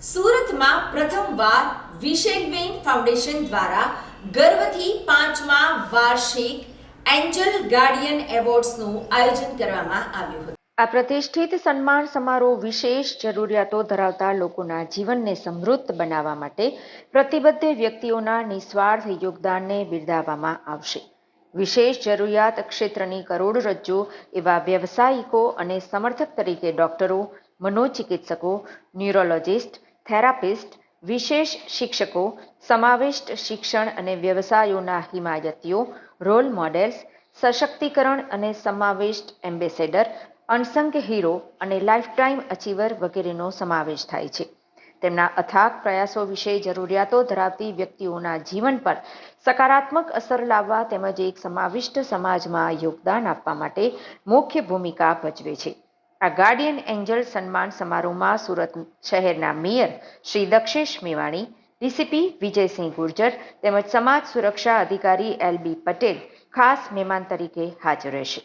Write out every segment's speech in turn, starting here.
સુરતમાં પ્રથમવાર વિશેલવેન ફાઉન્ડેશન દ્વારા ગર્વથી 5મા વાર્ષિક એન્જલ ગાર્ડિયન એવોર્ડ્સનું આયોજન કરવામાં આવ્યું હતું। આ પ્રતિષ્ઠિત સન્માન સમારોહ વિશેષ જરૂરિયાતો ધરાવતા લોકોના જીવનને સમૃદ્ધ બનાવવા માટે પ્રતિબદ્ધ વ્યક્તિઓના નિસ્વાર્થ યોગદાનને બિરદાવવામાં આવશે। વિશેષ જરૂરિયાત ક્ષેત્રની કરોડરજ્જુ એવા વ્યવસાયિકો અને સમર્થક તરીકે ડોક્ટરો, મનોચિકિત્સકો, ન્યુરોલોજિસ્ટ, થેરાપિસ્ટ, વિશેષ શિક્ષકો, સમાવિષ્ટ શિક્ષણ અને વ્યવસાયોના હિમાયતીઓ, રોલ મોડેલ્સ, સશક્તિકરણ અને સમાવિષ્ટ એમ્બેસેડર, અનસંગ હીરો અને લાઇફટાઇમ અચીવર વગેરેનો સમાવેશ થાય છે। તેમના અથાગ પ્રયાસો વિશે જરૂરિયાતો ધરાવતી વ્યક્તિઓના જીવન પર સકારાત્મક અસર લાવવા તેમજ એક સમાવિષ્ટ સમાજમાં યોગદાન આપવા માટે મુખ્ય ભૂમિકા ભજવે છે। આ ગાર્ડિયન એન્જલ સન્માન સમારોહમાં સુરત શહેરના મેયર શ્રી દક્ષેશ મેવાણી, ડીસીપી વિજયસિંહ ગુર્જર તેમજ સમાજ સુરક્ષા અધિકારી LB પટેલ ખાસ મહેમાન તરીકે હાજર રહેશે।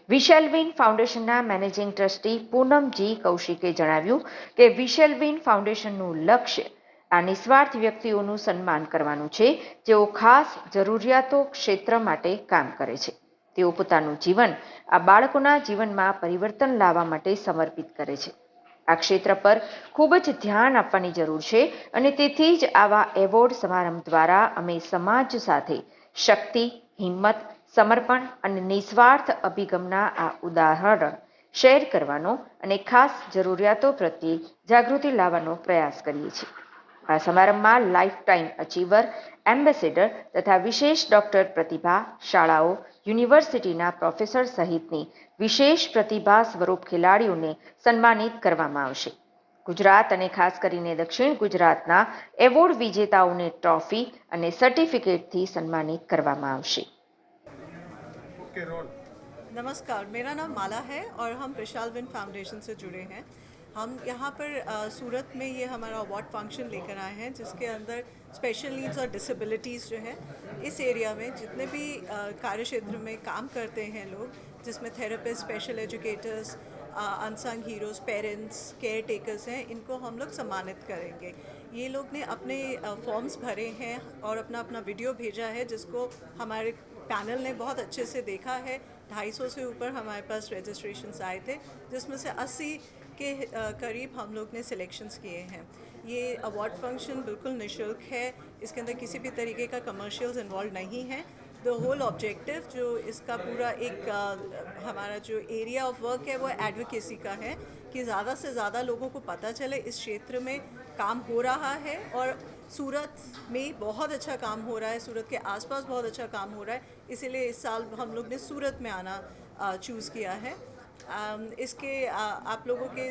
વિશેલવેન ફાઉન્ડેશનના મેનેજિંગ ટ્રસ્ટી પૂનમજી કૌશિકે જણાવ્યું કે વિશેલવેન ફાઉન્ડેશનનું લક્ષ્ય આ નિસ્વાર્થ વ્યક્તિઓનું સન્માન કરવાનું છે, જેઓ ખાસ જરૂરિયાતો ક્ષેત્ર માટે કામ કરે છે। તેઓ પોતાનું જીવન આ બાળકોના જીવનમાં પરિવર્તન લાવવા માટે સમર્પિત કરે છે। આ ક્ષેત્ર પર ખૂબ જ ધ્યાન આપવાની જરૂર છે અને તેથી જ આવા એવોર્ડ સમારંભ દ્વારા અમે સમાજ સાથે શક્તિ, હિંમત, સમર્પણ અને નિસ્વાર્થ અભિગમના આ ઉદાહરણ શેર કરવાનો અને ખાસ જરૂરિયાતો પ્રત્યે જાગૃતિ લાવવાનો પ્રયાસ કરીએ છીએ। આ સમારંભમાં લાઇફટાઇમ અચીવર, એમ્બેસેડર તથા વિશેષ ડોક્ટર પ્રતિભા, શાળાઓ, યુનિવર્સિટીના પ્રોફેસર સહિતની વિશેષ પ્રતિભા સ્વરૂપ ખેલાડીઓને સન્માનિત કરવામાં આવશે। ગુજરાત અને ખાસ કરીને દક્ષિણ ગુજરાતના એવોર્ડ વિજેતાઓને ટ્રોફી અને સર્ટિફિકેટથી સન્માનિત કરવામાં આવશે। नमस्कार, मेरा नाम माला है और हम विशालवेन फाउंडेशन से जुड़े हैं। हम यहाँ पर सूरत में ये हमारा अवार्ड फंक्शन लेकर आए हैं, जिसके अंदर स्पेशल नीड्स और डिसेबिलिटीज़ जो है इस एरिया में जितने भी कार्य क्षेत्र में काम करते हैं लोग, जिसमें therapist, special educators, unsung heroes, parents, care takers हैं, इनको हम लोग सम्मानित करेंगे। ये लोग ने अपने फॉर्म्स भरे हैं और अपना अपना वीडियो भेजा है, जिसको हमारे पैनल ने बहुत अच्छे से देखा है। 250 से ऊपर हमारे पास रजिस्ट्रेशंस आए थे, जिसमें से 80 के करीब हम लोग ने सिलेक्शंस किए हैं। ये अवार्ड फंक्शन बिल्कुल निःशुल्क है, इसके अंदर किसी भी तरीके का कमर्शियल्स इन्वॉल्व नहीं है। द होल ऑब्जेक्टिव जो इसका पूरा एक हमारा जो एरिया ऑफ वर्क है वो एडवोकेसी का है कि ज़्यादा से ज़्यादा लोगों को पता चले इस क्षेत्र में काम हो रहा है और सूरत में बहुत अच्छा काम हो रहा है, सूरत के आसपास बहुत अच्छा काम हो रहा है। इसीलिए इस साल हम लोग ने सूरत में आना चूज़ किया है। इसके आप लोगों के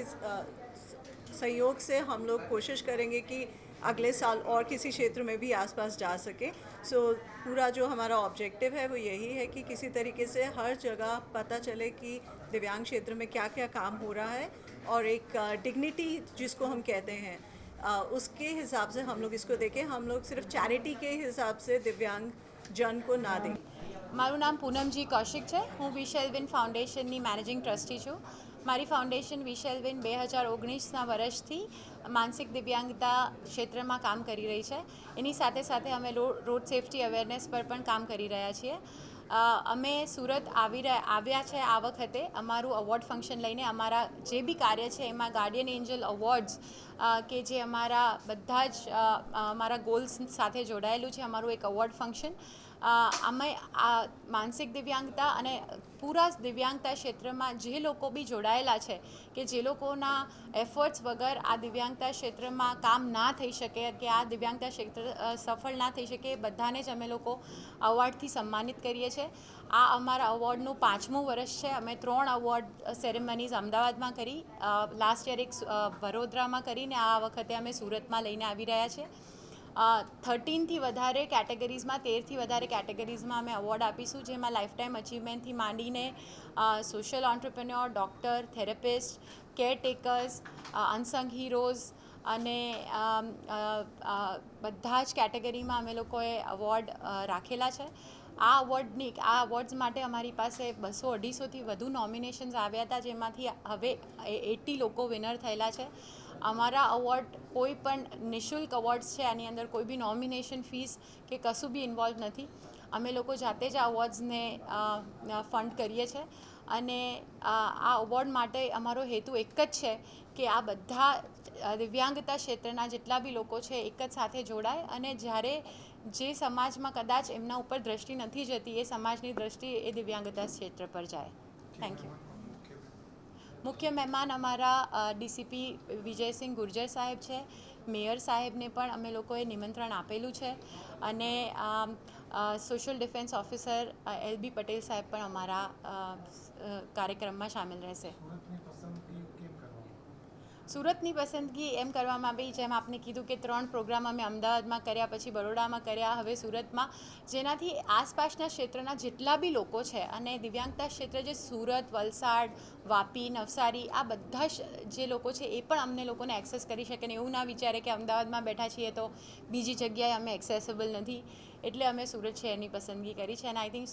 सहयोग से हम लोग कोशिश करेंगे कि अगले साल और किसी क्षेत्र में भी आसपास जा सके। सो पूरा जो हमारा ऑब्जेक्टिव है वो यही है कि किसी तरीके से हर जगह पता चले कि दिव्यांग क्षेत्र में क्या क्या काम हो रहा है और एक डिग्निटी जिसको हम कहते हैं उसके हिसाब से हम लोग इसको देखें। हम लोग सिर्फ चैरिटी के हिसाब से दिव्यांग जन को ना दें। મારું નામ પૂનમજી કૌશિક છે। હું વિશેલવેન ફાઉન્ડેશનની મેનેજિંગ ટ્રસ્ટી છું। મારી ફાઉન્ડેશન વિશેલવેન 2019ના વર્ષથી માનસિક દિવ્યાંગતા ક્ષેત્રમાં કામ કરી રહી છે। એની સાથે સાથે અમે રોડ સેફ્ટી અવેરનેસ પર પણ કામ કરી રહ્યા છીએ। અમે સુરત આવ્યા છે આ વખતે અમારું અવોર્ડ ફંક્શન લઈને। અમારા જે બી કાર્ય છે એમાં ગાર્ડિયન એન્જલ અવોર્ડ્સ કે જે અમારા બધા જ અમારા ગોલ્સ સાથે જોડાયેલું છે અમારું એક અવોર્ડ ફંક્શન। અમે આ માનસિક દિવ્યાંગતા અને પૂરા દિવ્યાંગતા ક્ષેત્રમાં જે લોકો બી જોડાયેલા છે કે જે લોકોના એફર્ટ્સ વગર આ દિવ્યાંગતા ક્ષેત્રમાં કામ ના થઈ શકે કે આ દિવ્યાંગતા ક્ષેત્ર સફળ ના થઈ શકે એ બધાને જ અમે લોકો અવોર્ડથી સન્માનિત કરીએ છીએ। આ અમારા અવોર્ડનું 5મું વર્ષ છે। અમે 3 અવોર્ડ સેરેમનીઝ અમદાવાદમાં કરી, લાસ્ટ યર એક વડોદરામાં કરીને આ વખતે અમે સુરતમાં લઈને આવી રહ્યા છીએ। 13થી વધારે કેટેગરીઝમાં 13થી વધારે કેટેગરીઝમાં અમે અવોર્ડ આપીશું, જેમાં લાઈફટાઈમ અચીવમેન્ટથી માંડીને social entrepreneur, doctor, therapist, caretakers, unsung heroes અને બધા જ કેટેગરીમાં અમે લોકોએ અવોર્ડ રાખેલા છે। આ અવોર્ડ્સ માટે અમારી પાસે 200-250થી વધુ નોમિનેશન્સ આવ્યા હતા, જેમાંથી હવે 80 લોકો વિનર થયેલા છે। અમારા અવોર્ડ કોઈ પણ નિઃશુલ્ક અવોર્ડ્સ છે, આની અંદર કોઈ બી નોમિનેશન ફીસ કે કશું બી ઇન્વોલ્વ નથી. અમે લોકો જાતે જ આ અવોર્ડ્સને ફંડ કરીએ છીએ અને આ અવોર્ડ માટે અમારો હેતુ એક જ છે કે આ બધા દિવ્યાંગતા ક્ષેત્રના જેટલા બી લોકો છે એક જ સાથે જોડાય અને જ્યારે જે સમાજમાં કદાચ એમના ઉપર દ્રષ્ટિ નથી જતી એ સમાજની દ્રષ્ટિ એ દિવ્યાંગતા ક્ષેત્ર પર જાય. Thank you. મુખ્ય મહેમાન અમારા ડીસીપી વિજયસિંહ ગુર્જર સાહેબ છે. મેયર સાહેબને પણ અમે લોકોએ નિમંત્રણ આપેલું છે અને social defence officer LB Patel સાહેબ પણ અમારા કાર્યક્રમમાં સામેલ રહેશે. સુરતની પસંદગી એમ કરવામાં આવી, જેમ આપને કીધું કે 3 પ્રોગ્રામ અમે અમદાવાદમાં કર્યા, પછી બરોડામાં કર્યા, હવે સુરતમાં, જેનાથી આસપાસના ક્ષેત્રના જેટલા બી લોકો છે અને દિવ્યાંગતા ક્ષેત્ર જે સુરત, વલસાડ, વાપી, નવસારી આ બધા જે લોકો છે એ પણ અમને લોકોને એક્સેસ કરી શકે ને એવું ના વિચારે કે અમદાવાદમાં બેઠા છીએ તો બીજી જગ્યાએ અમે એક્સેસેબલ નથી. એટલે અમે સુરત શહેરની પસંદગી કરી છે અને આઈ થિંક